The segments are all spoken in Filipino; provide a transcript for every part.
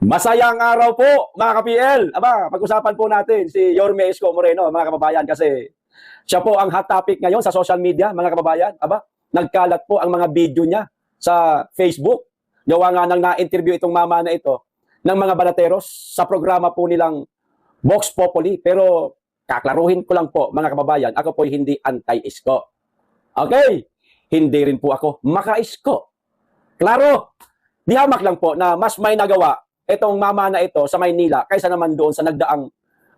Masayang araw po, mga ka-PL. Aba, pag-usapan po natin si Yorme Isko Moreno, mga kababayan, kasi siya po ang hot topic ngayon sa social media, mga kababayan. Aba, nagkalat po ang mga video niya sa Facebook. Gawa nga nang na-interview itong mama na ito ng mga banateros sa programa po nilang Vox Populi. Pero kaklaruhin ko lang po, mga kababayan, ako po hindi anti-Isko. Okay? Hindi rin po ako maka-Isko. Klaro, di hamak lang po na mas may nagawa itong mama na ito sa Maynila kaysa naman doon sa nagdaang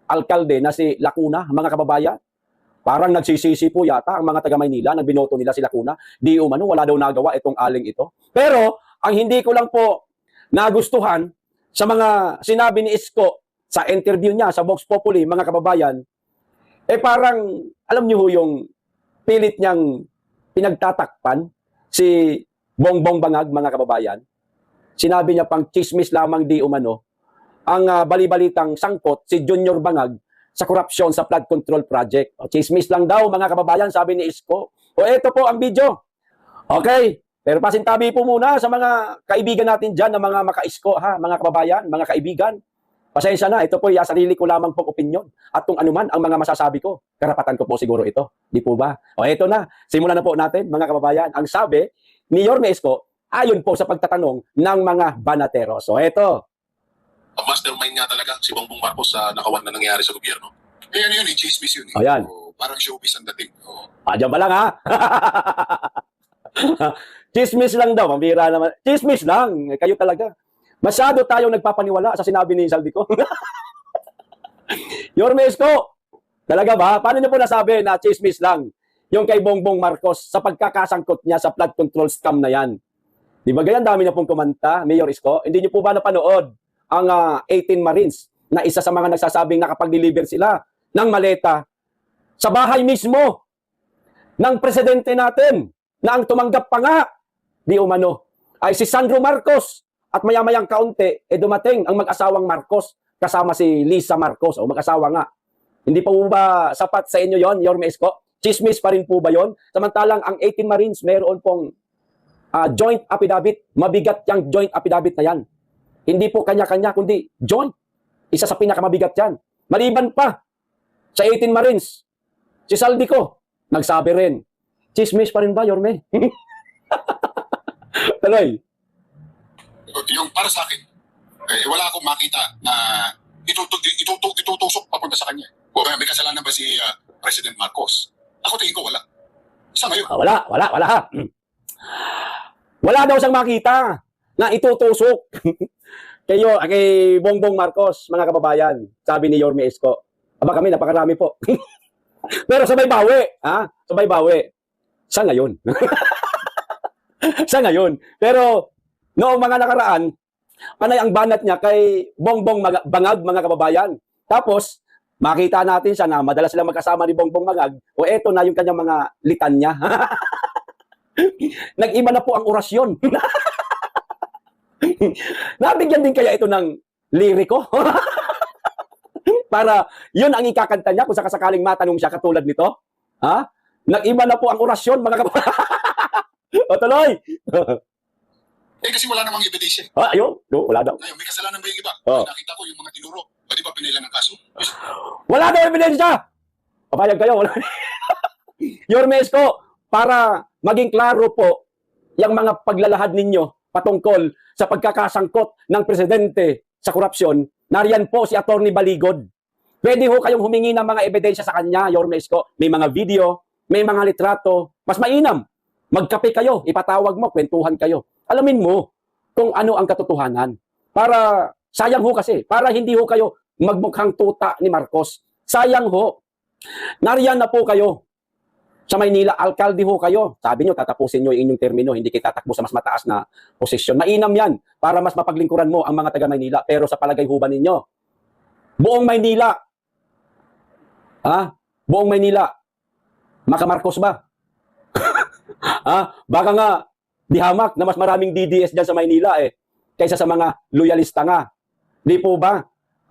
alkalde na si Lacuna, mga kababayan. Parang nagsisisi po yata ang mga taga Maynila na binoto nila si Lacuna. Di umano, wala daw nagawa itong aling ito. Pero ang hindi ko lang po nagustuhan sa mga sinabi ni Isko sa interview niya sa Vox Populi, mga kababayan, parang alam niyo ho yung pilit niyang pinagtatakpan si Bongbong Bangag, mga kababayan. Sinabi niya pang chismis lamang di umano ang balibalitang sangkot si Junior Bangag sa korupsyon sa flood control project. O, chismis lang daw, mga kababayan, sabi ni Isko. O ito po ang video. Okay, pero pasintabi po muna sa mga kaibigan natin dyan na mga maka-Isko, ha, mga kababayan, mga kaibigan. Pasensya na, ito po sarili ko lamang pong opinyon. At kung anuman ang mga masasabi ko, karapatan ko po siguro ito. Di po ba? O ito na, simulan na po natin, mga kababayan. Ang sabi ni Yorme Isko, ayon po sa pagtatanong ng mga banateros. So ito. Ang mastermind nga talaga si Bongbong Marcos sa nakawan na nangyari sa gobyerno. Yan yun, chismis yun. Ayan. So, parang showbiz ang dating. Diyan pa lang, ha? Chismis lang daw, pambira naman. Chismis lang, kayo talaga. Masyado tayong nagpapaniwala sa sinabi ni Saldico. Yorme Isko, talaga ba? Paano niyo po nasabi na chismis lang yung kay Bongbong Marcos sa pagkakasangkot niya sa flood control scam na yan? Di ba ganyan dami na pong kumanta, Mayor Isko? Hindi niyo po ba napanood ang 18 Marines na isa sa mga nagsasabing nakapag-deliver sila ng maleta sa bahay mismo ng presidente natin na ang tumanggap pa nga, di umano, ay si Sandro Marcos. At maya-mayang kaunti, dumating ang mag-asawang Marcos kasama si Lisa Marcos, o mag-asawa nga. Hindi pa po ba sapat sa inyo yon, Yorme Isko? Chismis pa rin po ba yon? Samantalang ang 18 Marines, mayroon pong joint affidavit. Mabigat yung joint affidavit na yan. Hindi po kanya-kanya, kundi joint. Isa sa pinakamabigat yan. Maliban pa sa 18 Marines, si Saldico, nagsabi rin. Chismis pa rin ba, Yorme? Tuloy. Yung para sa akin, wala akong makita na itutusok papunta sa kanya. O may kasalanan ba si President Marcos? Ako tingin ko wala. Sa ngayon. Wala ha. Wala daw siyang makita na itutusok kay Bongbong Marcos, mga kababayan, sabi ni Yorme Isko. Aba kami, napakarami po. Pero sabay bawi, ha? Sabay bawi. Sa ngayon. Sa ngayon. Pero noong mga nakaraan, panay ang banat niya kay Bongbong Bangag, mga kababayan. Tapos, makita natin siya na madalas sila magkasama ni Bongbong Bangag. O eto na yung kanyang mga litanya. Nag-iba na po ang orasyon. Nabigyan din kaya ito ng liriko? Para yun ang ikakanta niya kung sakasakaling matanong siya katulad nito. Ha? Nag-iba na po ang orasyon, mga kababayan. O tuloy. Kasi wala namang ebidensya. Ayun. No, wala daw. Ngayon, may kasalanan ba yung iba? Nakita ko yung mga tinuro. Di ba pinailan ng kaso? Wala daw ebidensya. Papayag kayo. Wala. Yorme Isko, para maging klaro po yung mga paglalahad ninyo patungkol sa pagkakasangkot ng presidente sa korupsyon, nariyan po si Attorney Baligod. Pwede ho kayong humingi ng mga ebidensya sa kanya, Yorme Isko. May mga video, may mga litrato. Mas mainam. Magkape kayo, ipatawag mo, kwentuhan kayo. Alamin mo kung ano ang katotohanan. Para, sayang ho kasi, para hindi ho kayo magmukhang tuta ni Marcos. Sayang ho. Nariyan na po kayo sa Maynila, alkalde ho kayo. Sabi nyo, tatapusin nyo yung inyong termino, hindi kayo tatakbo sa mas mataas na posisyon. Mainam yan para mas mapaglingkuran mo ang mga taga Maynila. Pero sa palagay ho ba ninyo, buong Maynila, buong Maynila, maka-Marcos ba? Baka nga, dihamak na mas maraming DDS dyan sa Maynila kaysa sa mga loyalista nga. Di po ba,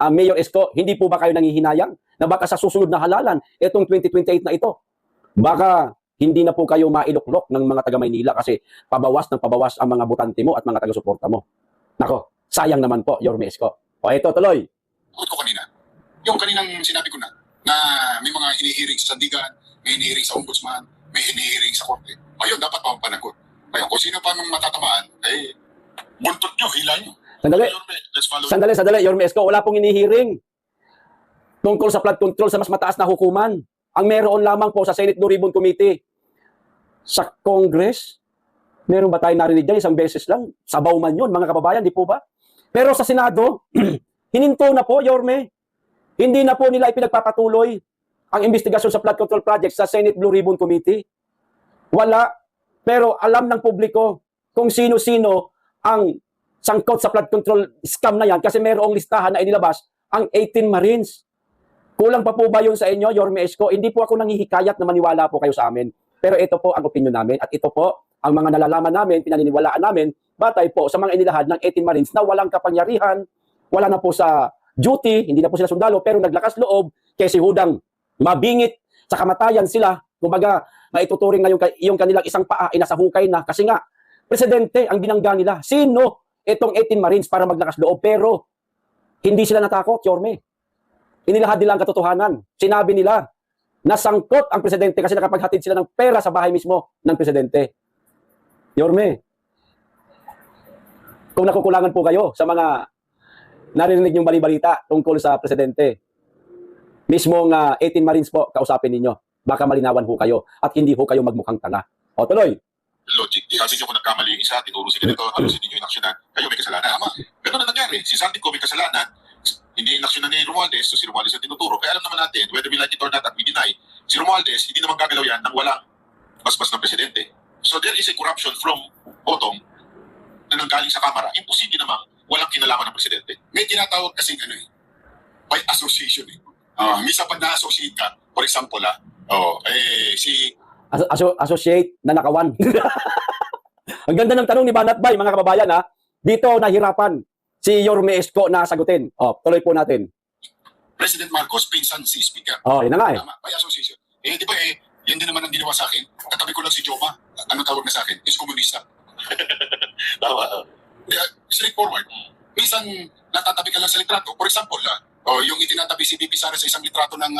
Mayor Isko, hindi po ba kayo nangihinayang na baka sa susunod na halalan, itong 2028 na ito, baka hindi na po kayo mailuklok ng mga taga Maynila kasi pabawas ng pabawas ang mga botante mo at mga taga-suporta mo. Nako, sayang naman po, Yorme Isko. O ito, tuloy. Sagot ko kanina. Yung kaninang sinabi ko na may mga inihiring sa sandigan, may inihiring sa ombudsman, may inihiring sa korte. Ayun, dapat mapapanagot. Ngayon, kung sino pa nung matatamaan, buntot nyo, hila nyo. Sandali. Yorme, let's follow. Sandali, Yorme Isko. Wala pong inihiring tungkol sa flood control sa mas mataas na hukuman. Ang meron lamang po sa Senate Blue Ribbon Committee. Sa Congress, meron ba tayo narinig dyan? Isang beses lang. Sabaw man yun, mga kababayan, di po ba? Pero sa Senado, hininto na po, Yorme. Hindi na po nila ipinagpapatuloy ang investigasyon sa flood control project sa Senate Blue Ribbon Committee. Wala. Pero alam ng publiko kung sino-sino ang sangkot sa flood control scam na yan kasi mayroong listahan na inilabas ang 18 Marines. Kulang pa po ba yun sa inyo, Yorme Isko? Hindi po ako nanghihikayat na maniwala po kayo sa amin. Pero ito po ang opinion namin at ito po ang mga nalalaman namin, pinaniniwalaan namin, batay po sa mga inilahad ng 18 Marines na walang kapangyarihan, wala na po sa duty, hindi na po sila sundalo, pero naglakas loob kay si Hudang mabingit sa kamatayan sila. Kumbaga, maituturing na yung kanilang isang paa ay nasa hukay na kasi nga, presidente ang binangga nila. Sino itong 18 Marines para maglakas loob? Pero hindi sila natakot, Yorme. Inilahad nila ang katotohanan. Sinabi nila na sangkot ang presidente kasi nakapaghatid sila ng pera sa bahay mismo ng presidente. Yorme, kung nakukulangan po kayo sa mga narinig yung bali-balita tungkol sa presidente, mismong 18 Marines po, kausapin ninyo. Baka malinawan ho kayo at hindi ho kayo magmukhang tanga. O tuloy. Logic. Sabi niyo kung nagkamali yung isa, tinuro si ganito, halusin ninyo inaksyonan, kayo may kasalanan. Tama. Ganun na nangyari. Si Santico may kasalanan, hindi inaksyonan ni Romualdez, so si Romualdez ang tinuturo. Kaya alam naman natin, whether we like it or not at we deny, si Romualdez, hindi naman gagalaw yan nang walang basbas ng presidente. So there is a corruption from bottom na nanggaling sa Kamara. Imposible namang walang kinalaman ng presidente. May tinatawag kasing by association. Misa pag na-associate ka, for example, si Associate na nakawan. Ang ganda ng tanong ni Banat Bay, mga kababayan ha. Dito nahirapan si Yorme Isko na sagutin. O, tuloy po natin. President Marcos, pinsan si Speaker. O, yun na nga eh. Tama, by association. Di ba yan din naman ang ginawa sa akin. Katabi ko lang si Joma. Anong tawag na sa akin? Is komunista. Tama. Straightforward. Minsan, natatabi ka lang sa litrato. For example, yung itinatabi si BP Sara sa isang litrato ng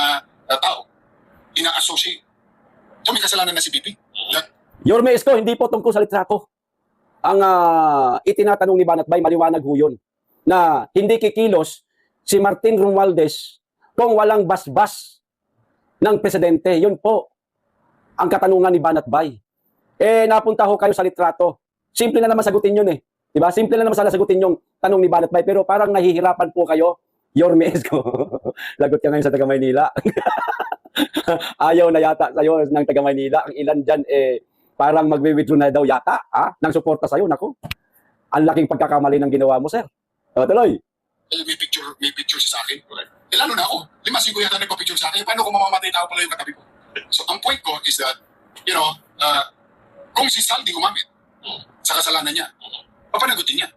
tao, ina-associate. So may kasalanan na si BP. Yorme Isko, hindi po tungkol sa litrato. Ang itinatanong ni Banat Bay, maliwanag ho yun, na hindi kikilos si Martin Romualdez kung walang basbas ng presidente. Yun po ang katanungan ni Banat Bay. Napunta ho kayo sa litrato. Simple na naman sagutin yun eh. Diba? Simple na naman sana sagutin yung tanong ni Banat Bay, pero parang nahihirapan po kayo, Yorme Isko. Lagot ka ngayon sa taga Maynila. Ayaw na yata sa'yo ng taga Maynila. Ang ilan dyan parang magwi-withdraw na daw yata ng suporta sa'yo. Naku, ang laking pagkakamali ng ginawa mo, sir. O, tuloy. May picture siya sa akin. Lalo na ako. 5-5 yata nagpa-picture sa akin. Paano kung mamamatay tao pala yung katabi ko? So, ang point ko is that, kung si Saldi umamit sa kasalanan niya, papanagutin niya.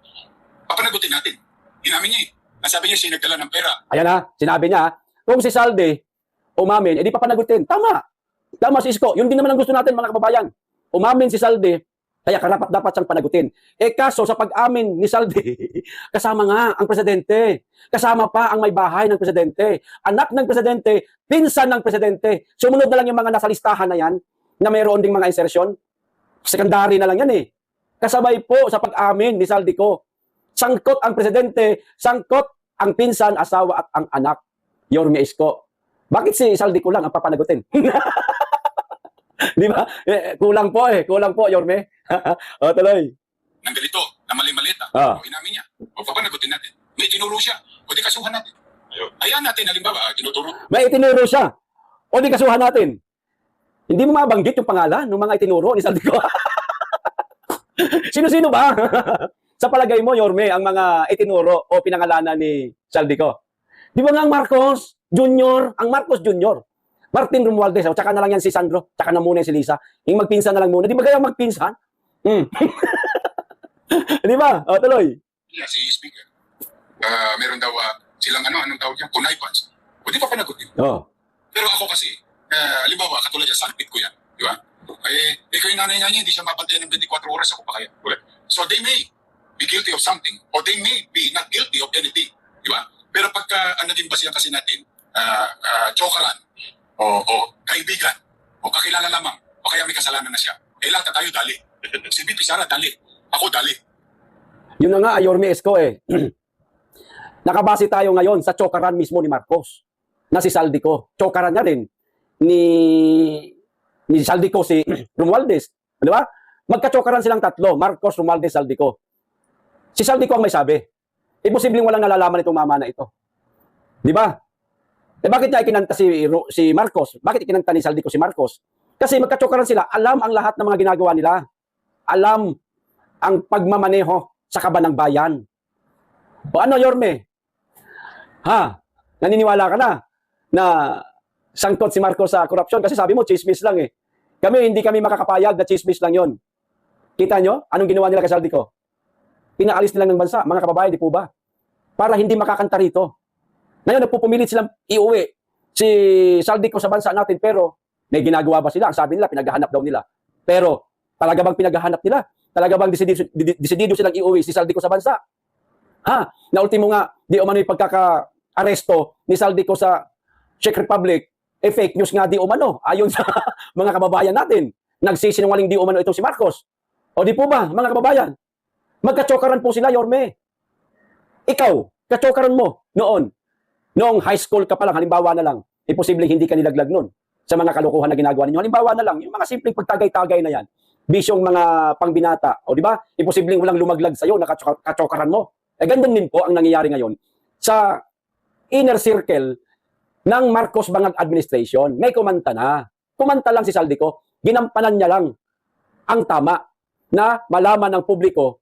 Papanagutin natin. Inamin niya eh. Nasabi niya siya nagdala ng pera. Ayan ha, sinabi niya, kung si Saldi umamin, edi papanagutin. Tama. Tama si Isko. Yun din naman ang gusto natin, mga kababayan. Umamin si Saldi, kaya karapat-dapat siyang panagutin. Kaso sa pag-amin ni Saldi, kasama nga ang presidente. Kasama pa ang may bahay ng presidente. Anak ng presidente, pinsan ng presidente. Sumunod na lang yung mga nasa listahan na yan, na mayroon ding mga insertion. Secondary na lang yan eh. Kasabay po sa pag-amin ni Saldi ko. Sangkot ang presidente, sangkot ang pinsan, asawa at ang anak. Yorme Isko. Bakit si Saldi ko lang ang papanagutin? Di ba? Kulang po Yorme. O, tuloy. Nang ganito, na mali-malita. O inamin niya. O papanagutin natin. May tinuro siya. O di kasuhan natin. Ayan natin, halimbawa, tinuturo. May itinuro siya. O di kasuhan natin. Hindi mo mabanggit yung pangalan ng mga itinuro ni Saldi ko. Sino-sino ba? Sa palagay mo, Yorme, ang mga itinuro o pinangalanan ni Saldi ko? Di ba nga ang Marcos Jr., Martin Romualdez, tsaka na lang yan si Sandro, tsaka na muna si Lisa. Yung magpinsan na lang muna. Di ba kaya magpinsan? Di ba? O, tuloy. Yeah, si Speaker. Meron daw silang anong tawag niya? Connivance. O di pa panagutin. Oh. Pero ako kasi, halimbawa, katulad yan, sandpit ko yan. Di ba? Ikaw yung nanay niya, hindi siya mabantayan ng 24 oras, ako pa kaya. So they may be guilty of something or they may be not guilty of anything. Di ba? Pero pagka ang naging basihan kasi natin, jokeran, o kaibigan, o kakilala lamang, o kaya may kasalanan na siya, eh lahat na tayo dali. Si VP Sara dali. Ako dali. Yun na nga, Yorme Isko eh. Nakabase tayo ngayon sa chokaran mismo ni Marcos na si Saldico. Chokaran niya rin ni Saldico si Romualdez. Di ba? Magka-chokaran silang tatlo, Marcos, Romualdez, Saldico. Si Saldico ang may sabi. Imposibleng walang nalalaman itong mama na ito. Di ba? Eh bakit niya ikinanta si Marcos? Bakit ikinanta ni Saldico si Marcos? Kasi magka-chokaran sila, alam ang lahat ng mga ginagawa nila. Alam ang pagmamaneho sa kaban ng bayan. O ano, Yorme? Ha? Naniniwala ka na sangkot si Marcos sa korupsyon? Kasi sabi mo, chismis lang eh. Hindi kami makakapayag na chismis lang yon. Kita nyo? Anong ginawa nila kay Saldico? Pinaalis nila ng bansa, mga kababayan, di po ba? Para hindi makakanta rito. Ngayon, nagpupumilit silang iuwi si Saldico sa bansa natin, pero may ginagawa ba sila? Ang sabi nila, pinaghahanap daw nila. Pero, talaga bang pinaghahanap nila? Talaga bang desidido silang iuwi si Saldico sa bansa? Ha? Na ultimo nga, di umano yung pagkaka-aresto ni Saldico sa Czech Republic, fake news nga di umano, ayon sa mga kababayan natin. Nagsisinungaling di umano itong si Marcos. O di po ba, mga kababayan? Magka-chokaran po sila, Yorme. Ikaw, ka-chokaran mo noong high school ka pa lang, halimbawa na lang, imposibleng hindi ka nilaglag nun sa mga kalokohan na ginagawa ninyo. Halimbawa na lang, yung mga simpleng pagtagay-tagay na yan, bisyong mga pangbinata, o di ba? Imposibleng walang lumaglag sa'yo, naka-chokaran mo. Eh, ganun din po ang nangyayari ngayon sa inner circle ng Marcos Bangag Administration. May kumanta na. Kumanta lang si Saldico, ginampanan niya lang ang tama na malaman ng publiko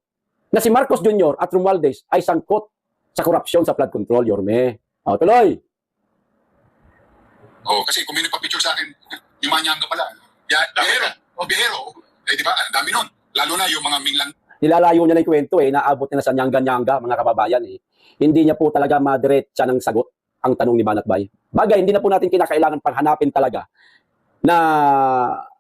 na si Marcos Jr. at Romualdez ay sangkot sa korupsyon sa flood control, Yorme. O, tuloy. Kasi kung may nagpa-picture sa akin, yung manyanga pala. Bihero. Eh, di ba? Ang dami nun. Lalo na yung mga minglang. Nilalayo niya na yung kwento eh, naabot niya na sa nyanga-nyanga, mga kababayan eh. Hindi niya po talaga madiretsa ng sagot ang tanong ni Banatbay. Bagay, hindi na po natin kinakailangan panghanapin talaga na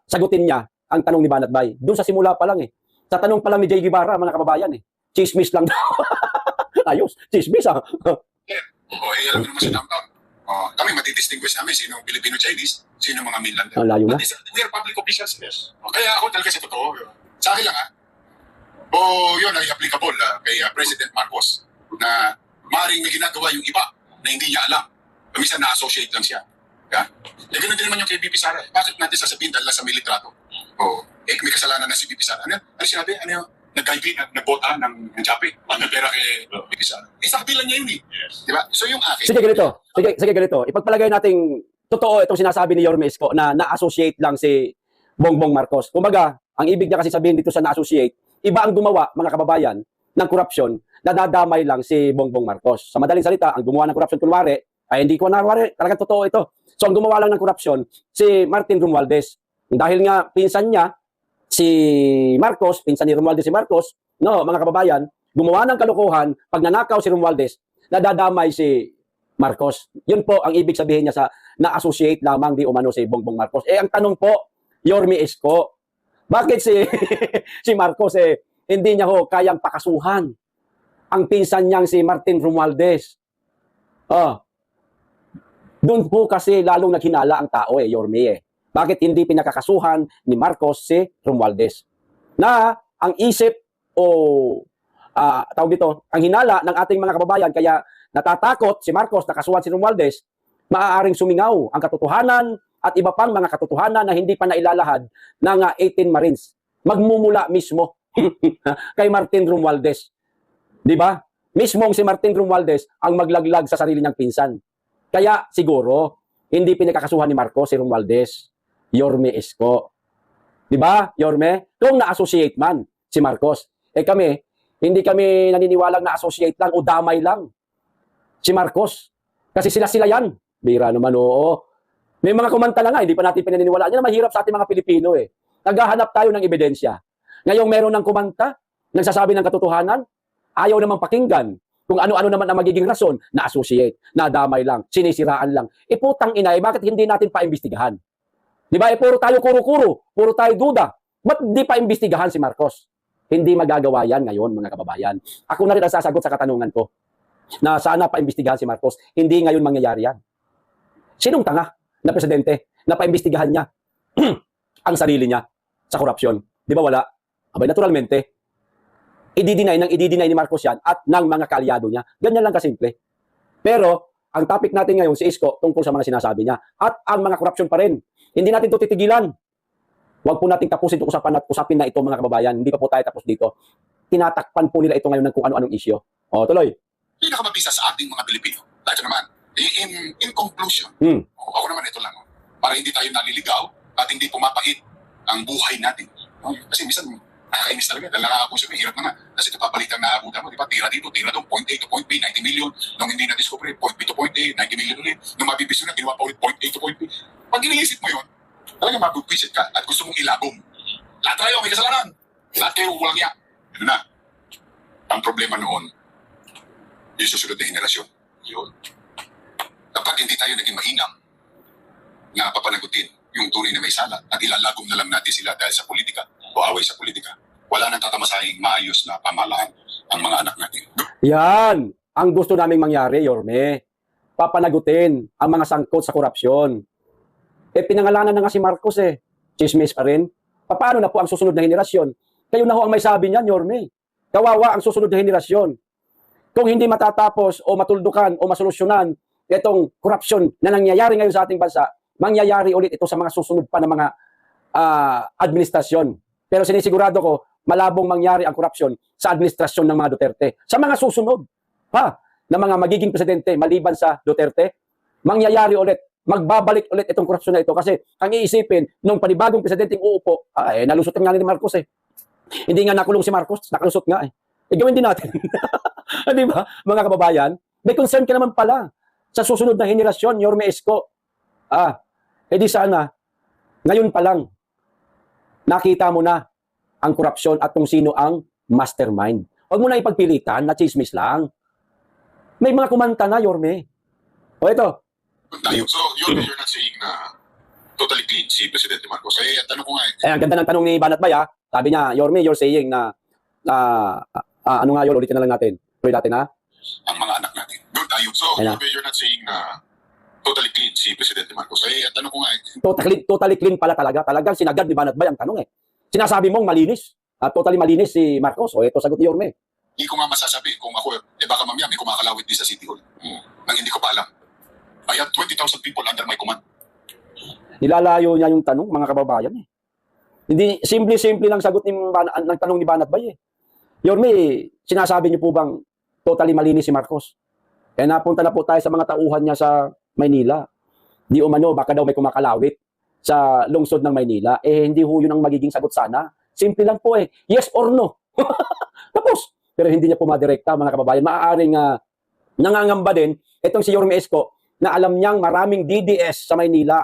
sagutin niya ang tanong ni Banatbay. Doon sa simula pa lang eh. Sa tanong pa lang ni Jay Guevara, mga kababayan eh. Chismis lang daw. Ayos, chismis ah. Alam mo naman sa downtown. Kami matidistinguish namin sino Filipino-Chinese, sino mga mainland. Ang layo na. We are public officials. Yes. Kaya ako talaga sa totoo. Sa akin lang yun ay applicable kay President Marcos na maaaring may ginagawa yung iba na hindi niya alam. Minsan na-associate lang siya. Yeah? Ganun din naman yung kay VP Sara. Bakit natin sasabihin dahil sa militrato? May kasalanan na si VP Sara. Ano sinabi? Nag-vote ng Jape. Ang pera kay VP Sara. Sabi lang niya yun eh. Yes. Diba? So yung akin. Sige ganito. Ipagpalagay nating totoo itong sinasabi ni Yorme Isko na na-associate lang si Bongbong Marcos. Kumbaga, ang ibig niya kasi sabihin dito sa na-associate, iba ang gumawa, mga kababayan, ng korupsyon, nadadamay lang si Bongbong Marcos. Sa madaling salita, ang gumawa ng korupsyon kunwari, ay hindi ko kunwari, talagang totoo ito. So ang gumawa lang ng korupsyon, si Martin Romualdez. Dahil nga pinsan niya, si Marcos, pinsan ni Romualdez si Marcos, mga kababayan, gumawa ng kalokohan, pag nanakaw si Romualdez, nadadamay si Marcos. Yun po ang ibig sabihin niya sa na-associate lamang di umano si Bongbong Marcos. Eh ang tanong po, Yorme Isko, bakit si Marcos hindi niya kayang pakasuhan ang pinsan niyang si Martin Romualdez? Doon po kasi lalong naghinala ang tao Yorme Bakit hindi pinakakasuhan ni Marcos si Romualdez? Na ang isip tawag dito, ang hinala ng ating mga kababayan kaya natatakot si Marcos na kasuhan si Romualdez, maaaring sumingaw ang katotohanan at iba pang mga katotohanan na hindi pa nailalahad ng 18 Marines. Magmumula mismo kay Martin Romualdez. Di ba? Mismong si Martin Romualdez ang maglaglag sa sarili niyang pinsan. Kaya siguro, hindi pinakakasuhan ni Marcos si Romualdez, Yorme Isko. Di ba, Yorme? Kung na-associate man si Marcos. Kami, hindi kami naniniwalang na-associate lang o damay lang si Marcos. Kasi sila yan. Bira naman, oo. May mga kumanta na nga, hindi pa natin pinaniniwalaan. Yan ang mahirap sa ating mga Pilipino Naghahanap tayo ng ebidensya. Ngayong meron ng kumanta, nagsasabi ng katotohanan, ayaw namang pakinggan kung ano-ano naman ang magiging rason, na-associate, nadamay lang, sinisiraan lang. Putang ina, bakit hindi natin paimbestigahan? Di ba? Puro tayo kuro-kuro, puro tayo duda. Ba't di pa imbestigahan si Marcos? Hindi magagawa yan ngayon, mga kababayan. Ako na rin ang sasagot sa katanungan ko na sana paimbestigahan si Marcos. Hindi ngayon mangyayari yan. Sinong tanga na presidente na paimbestigahan niya ang sarili niya sa korupsyon? Di ba wala? Abay, naturalmente, i-deny ni Marcos yan at ng mga kaalyado niya. Ganyan lang kasimple. Pero, ang topic natin ngayon, si Isko, tungkol sa mga sinasabi niya. At ang mga korupsyon pa rin. Hindi natin ito titigilan. Huwag po natin tapusin itong usapan at usapin na ito, mga kababayan. Hindi pa po tayo tapos dito. Tinatakpan po nila ito ngayon ng kung ano-anong isyo. O, tuloy. Pinakamabisa sa ating mga Pilipino. Dahil naman, in conclusion, ako naman ito lang, para hindi tayo naliligaw at hindi pumapait ang buhay natin. Kasi minsan, nakakainis talaga. Dahil nakakapuso, hirap na nga. Kasi ito papalitan na abutan mo, di ba? Tira dito, tira doon, point A to point B, 90 million. Nung hindi na-discover, point B to point A, 90 million ulit. Nung mabibisyo na, ginawa pa ulit, point A to point B. Pag iniisip mo yun, talagang mabubwisit ka at gusto mong ilabong. Lahat tayo, may kasalanan. Lahat kayo, walang yan. Yun na. Ang problema noon, yung susunod na henerasyon. Yun. Dapat hindi tayo naging mainam na papanagutin yung tunay na may sala at ilalagom na lang natin sila dahil sa politika o away sa politika. Wala nang tatamasahing maayos na pamahalaan ang mga anak natin. Yan ang gusto naming mangyari, Yorme. Papanagutin ang mga sangkot sa korupsyon. Pinangalanan na nga si Marcos Chismis pa rin. Paano na po ang susunod na henerasyon? Kayo na ho ang may sabi niyan, Yorme. Kawawa ang susunod na henerasyon. Kung hindi matatapos o matuldukan o masolusyonan itong korupsyon na nangyayari ngayon sa ating bansa, mangyayari ulit ito sa mga susunod pa na mga administrasyon. Pero sinisigurado ko, malabong mangyari ang korupsyon sa administrasyon ng mga Duterte. Sa mga susunod na mga magiging presidente maliban sa Duterte, mangyayari ulit, magbabalik ulit itong korupsyon na ito kasi ang iisipin nung panibagong presidenteng uupo, nalusot nga ni Marcos Hindi nga nakulong si Marcos, nakalusot nga gawin din natin. Di ba, mga kababayan? May concern ka naman pala sa susunod na henerasyon, Yorme Isko. Di sana, ngayon pa lang, nakita mo na ang korupsyon at kung sino ang mastermind. Huwag mo na ipagpilitan na chismis lang. May mga kumanta na, Yorme. O ito. So, you're not saying na totally clean si Presidente Marcos. Ang tanong ko nga ang ganda ng tanong ni Banat Bay, Sabi niya, Yorme, you're saying na, ano nga yun, ulitin na lang natin. Tuloy natin, ang mga anak natin. Doon tayo. So, you're not saying na totally clean si Presidente Marcos. Ang tanong ko nga Totally clean pala talaga. Talagang sinagad ni Banat Bay ang tanong Sinasabi mong malinis. Totally malinis si Marcos. O ito sagot ni Yorme. Hindi ko nga masasabi kung ako, baka mamaya may kumakalawit din sa City Hall. Nang hindi ko pa alam. I have 20,000 people under my command. Nilalayo niya yung tanong, mga kababayan Hindi, simple-simple lang sagot ng tanong ni Banat Bay Yorme, sinasabi niyo po bang totally malinis si Marcos? Napunta na po tayo sa mga tauhan niya sa Maynila. Di umano, baka daw may kumakalawit sa lungsod ng Maynila. Hindi ho yun ang magiging sagot sana. Simple lang po yes or no. Tapos, pero hindi niya po madirekta, mga kababayan. Maaaring nangangamba din itong si Yorme Isko na alam niyang maraming DDS sa Maynila.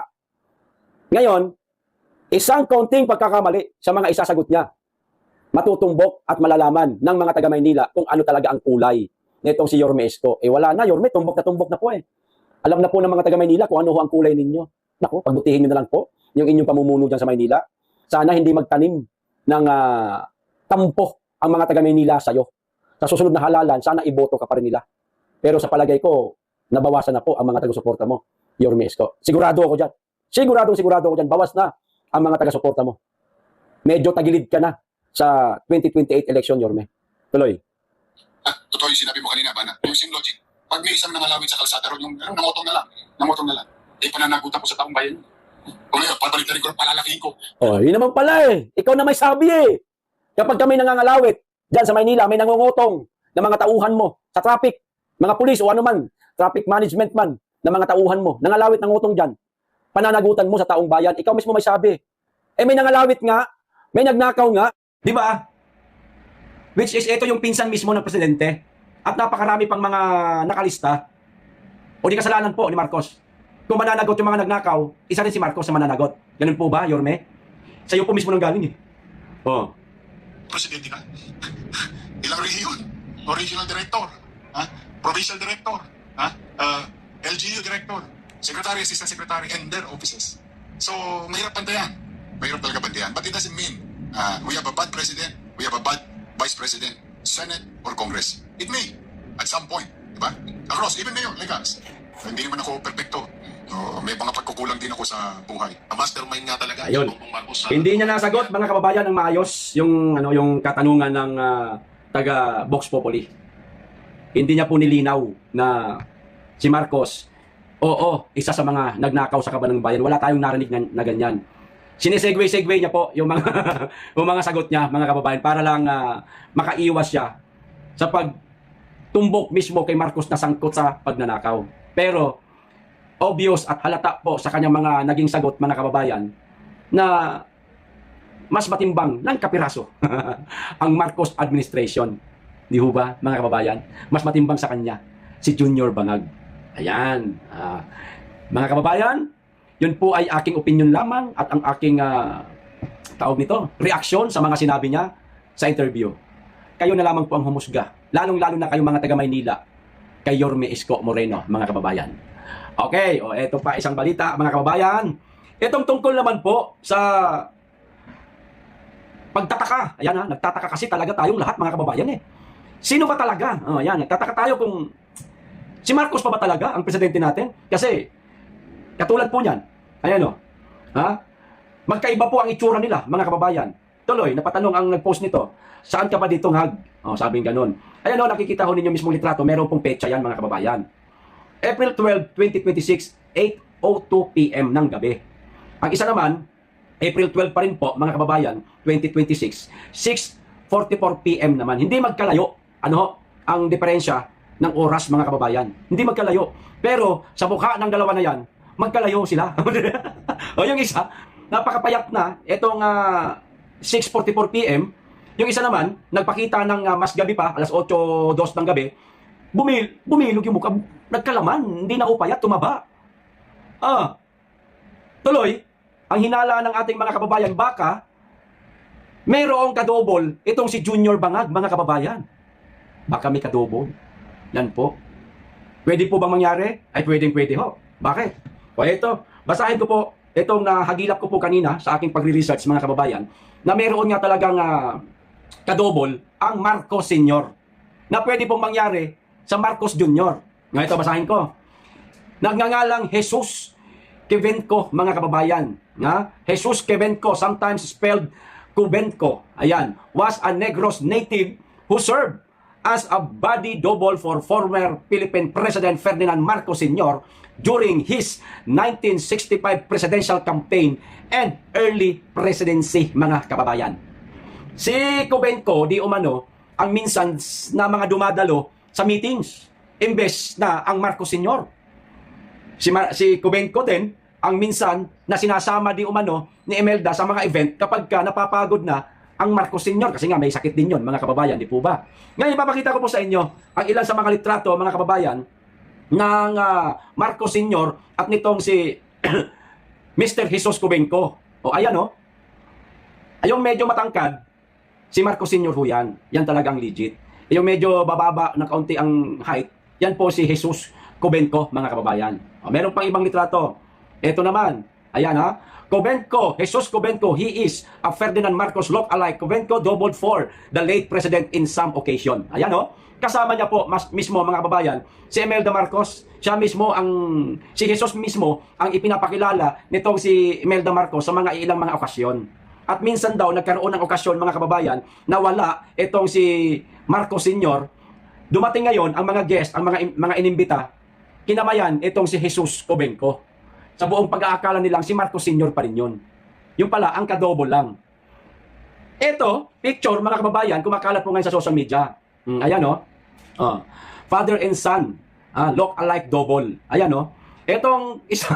Ngayon, isang kaunting pagkakamali sa mga isasagot niya, matutumbok at malalaman ng mga taga Maynila kung ano talaga ang kulay nitong si Yorme Isko. Wala na, Yorme, tumbok na po Alam na po ng mga taga Maynila kung ano ho ang kulay ninyo. Naku, pagbutihin nyo na lang po yung inyong pamumuno dyan sa Maynila. Sana hindi magtanim ng tampo ang mga taga Maynila sa'yo. Sa susunod na halalan, sana iboto ka pa rin nila. Pero sa palagay ko, nabawasan na po ang mga taga-suporta mo, Yorme Isko. Sigurado ako dyan. Sigurado ako dyan. Bawas na ang mga taga-suporta mo. Medyo tagilid ka na sa 2028 election, Yorme. Tuloy. Totoo yung sinabi mo kanina, Bana. Yung same logic. Pag may isang nangalawit sa kalsada ron, yung namotong na lang. Pananagutan ko sa taong bayan. Kung ngayon, pabalitan ko, palalakihin ko. Yun naman pala Ikaw na may sabi Kapag kami nangangalawit, dyan sa Maynila, may nangungutong ng mga tauhan mo sa traffic, mga pulis o ano man, traffic management man, ng mga tauhan mo, nangalawit ng utong dyan, pananagutan mo sa taong bayan, ikaw mismo may sabi. May nangalawit nga, may nagnakaw nga, di ba? Which is, ito yung pinsan mismo ng presidente, at napakarami pang mga nakalista, o di kasalanan po ni Marcos. Kung mananagot yung mga nagnakaw, isa rin si Marcos na mananagot. Ganun po ba, Yorme? Sa'yo po mismo nang galing Presidente ka? Ilang rehiyon? Original director? Provincial director? LGU director? Secretary, assistant secretary, and their offices. So, mahirap bantayan. Mahirap talaga bantayan. But it doesn't mean we have a bad president, we have a bad Vice President, Senate, or Congress. It may, at some point, di ba? Across, even mayor, like us. Hindi naman ako perfecto. May mga pagkukulang din ako sa buhay. Ang mastermind nga talaga. Ayun. si Bongbong Marcos, Hindi niya nasagot mga kababayan ng maayos yung katanungan ng taga Vox Populi. Hindi niya po nilinaw na si Marcos, oo, isa sa mga nagnakaw sa kaban ng bayan. Wala tayong narinig na ganyan. Sinesegue niya po yung mga yung mga sagot niya mga kababayan para lang makaiwas siya sa pagtumbok mismo kay Marcos na sangkot sa pagnanakaw. Pero obvious at halata po sa kanyang mga naging sagot mga kababayan na mas matimbang ng kapiraso ang Marcos administration. Di ho ba mga kababayan? Mas matimbang sa kanya si Junior Bangag. Ayan. Mga kababayan, yun po ay aking opinion lamang at ang aking tawag nito, reaksyon sa mga sinabi niya sa interview. Kayo na lamang po ang humusga. Lalong-lalo na kayo mga taga Maynila kay Yorme Isko Moreno, mga kababayan. Okay, eto pa isang balita, mga kababayan. Itong tungkol naman po sa pagtataka. Ayan nagtataka kasi talaga tayong lahat, mga kababayan eh. Sino ba talaga? Ayan, nagtataka tayo kung si Marcos pa ba talaga ang presidente natin? Kasi, katulad po niyan, ayan magkaiba po ang itsura nila, mga kababayan. Tuloy, napatanong ang nag-post nito, saan ka ba dito hag? Sabing ganun. Ayan nakikita ho ninyo mismong litrato, meron pong petsa yan, mga kababayan. April 12, 2026, 8:02 PM ng gabi. Ang isa naman, April 12 pa rin po, mga kababayan, 2026, 6:44 PM naman. Hindi magkalayo, ang diferensya ng oras, mga kababayan. Hindi magkalayo. Pero sa mukha ng dalawa na yan, magkalayo sila. Yung isa, napakapayat na, itong 6:44 PM. Yung isa naman, nagpakita ng mas gabi pa, alas 8:02 ng gabi, bumilog yung mukha, nagkalaman, hindi na upayat, tumaba. Tuloy, ang hinala ng ating mga kababayan, baka mayroong kadobol itong si Junior Bangag, mga kababayan. Baka may kadobol. Yan po. Pwede po bang mangyari? Ay, pwede ho. Bakit? Ito, basahin ko po itong hagilap ko po kanina sa aking pagre-research, mga kababayan, na mayroon nga talagang kadobol ang Marcos Sr. na pwede pong mangyari sa Marcos Jr. Ngayon ito, basahin ko. Nagngangalang Jesus Quevenco, mga kababayan. Jesus Quevenco, sometimes spelled Cubenco, ayan, was a Negros native who served as a body double for former Philippine President Ferdinand Marcos Sr. during his 1965 presidential campaign and early presidency, mga kababayan. Si Cubenco, di umano, ang minsan na mga dumadalo sa meetings, imbes na ang Marcos Sr. Si Cubenco din, ang minsan na sinasama di umano ni Imelda sa mga event kapag napapagod na ang Marcos Sr. Kasi nga may sakit din yon, mga kababayan, di po ba? Ngayon, ipapakita ko po sa inyo ang ilan sa mga litrato, mga kababayan, ng Marcos Sr. at nitong si Mr. Jesus Cubenco. Ayan Ayong medyo matangkad, si Marcos Sr. ho yan. Yan talagang legit. Yung medyo bababa na kaunti ang height, yan po si Jesus Cubenco, mga kababayan. Meron pang ibang litrato. Ito naman, ayan Cubenco, Jesus Cubenco, he is a Ferdinand Marcos look-alike. Cubenco doubled for the late president in some occasion. Ayan kasama niya po mismo, mga kababayan, si Imelda Marcos. Siya mismo si Jesus mismo ang ipinapakilala nitong si Imelda Marcos sa mga ilang mga okasyon. At minsan daw nagkaroon ng okasyon, mga kababayan, na wala itong si Marcos Sr. Dumating ngayon ang mga guest, ang mga inimbita, kinamayan itong si Jesus Cubenco. Sa buong pag-aakala nilang si Marcos Sr. pa rin yun. Yung pala, ang kadobo lang. Ito, picture, mga kababayan, kumakalat po ngayon sa social media. Ayan father and son, look alike double. Ayan Etong isa,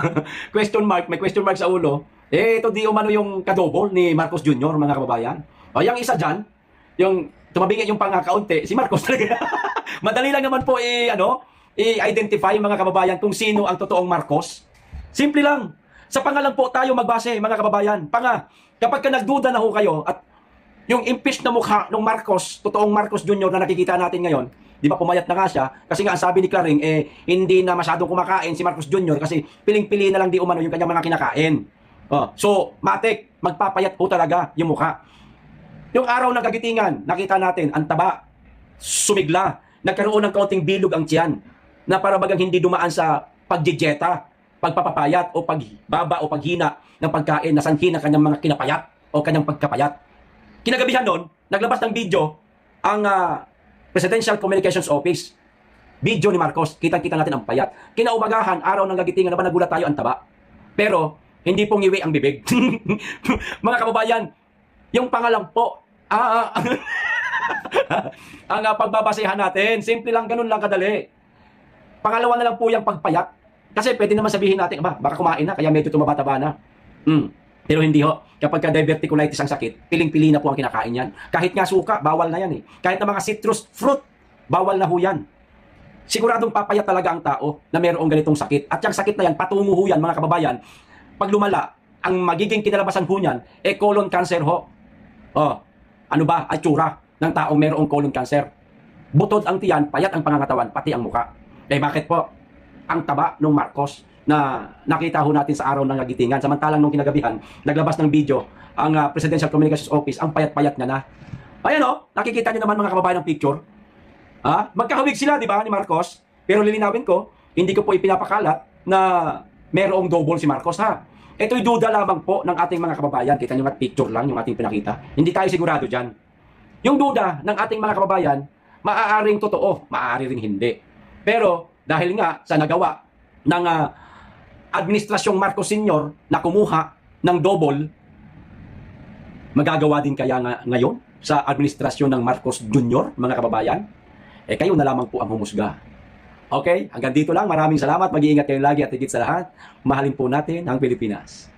question mark, may question mark sa ulo. Ito di umano yung kadobol ni Marcos Jr., mga kababayan. Yung isa dyan, yung tumabingi yung pangakaunti, si Marcos talaga. Madali lang naman po i-identify, mga kababayan, kung sino ang totoong Marcos. Simple lang. Sa pangalan po tayo magbase, mga kababayan. Kapag ka nagduda na ho kayo at yung impeach na mukha ng Marcos, totoong Marcos Jr. na nakikita natin ngayon, di ba pumayat na nga siya? Kasi nga ang sabi ni Claring, hindi na masyadong kumakain si Marcos Jr. kasi piling-pili na lang di umano yung kanyang mga kinakain. So, matik, magpapayat po talaga yung mukha. Yung araw ng kagitingan, nakita natin, ang taba, sumigla, nagkaroon ng kaunting bilog ang tiyan, na para bagang hindi dumaan sa pagjejeta, pagpapapayat o pagbaba o paghina ng pagkain na sanhi ng kanyang mga kinapayat o kanyang pagkapayat. Kinagabihan nun, naglabas ng video ang Presidential Communications Office. Video ni Marcos, kitang-kita natin ang payat. Kinaumagahan, araw ng kagitingan, naman nagulat tayo ang taba. Pero, hindi pong ngiwi ang bibig. Mga kababayan, yung pangalang po, ang pagbabasehan natin, simple lang, ganun lang kadali. Pangalawa na lang po yung pagpayat. Kasi pwede naman sabihin natin, baka kumain na, kaya medyo tumaba-taba na. Pero hindi ho. Kapag ka diverticulitis ang sakit, piling-pili na po ang kinakain yan. Kahit nga suka, bawal na yan eh. Kahit na mga citrus fruit, bawal na ho yan. Siguradong papayat talaga ang tao na mayroong ganitong sakit. At yung sakit na yan, patungo ho yan, mga kababayan. Pag lumala, ang magiging kinalabasan ho niyan, colon cancer ho. Ano ba? Atsura ng taong mayroong colon cancer. Butod ang tiyan, payat ang pangangatawan, pati ang muka. Bakit po? Ang taba ng Marcos na nakita ho natin sa araw ng kagitingan. Samantalang nung kinagabihan, naglabas ng video ang Presidential Communications Office, ang payat-payat niya na. Ayan nakikita niyo naman mga kababayan ng picture. Magkahawig sila, di ba, ni Marcos? Pero lilinawin ko, hindi ko po ipinapakalat na merong double si Marcos, ha? Ito'y duda lamang po ng ating mga kababayan. Kita nyo nga picture lang yung ating pinakita. Hindi tayo sigurado dyan. Yung duda ng ating mga kababayan, maaaring totoo, maaari ring hindi. Pero dahil nga sa nagawa ng Administrasyong Marcos Sr. na kumuha ng double, magagawa din kaya ngayon sa administrasyon ng Marcos Jr., mga kababayan? Kayo na lamang po ang humusga. Okay? Hanggang dito lang. Maraming salamat. Mag-iingat kayo lagi at higit sa lahat, mahalin po natin ang Pilipinas.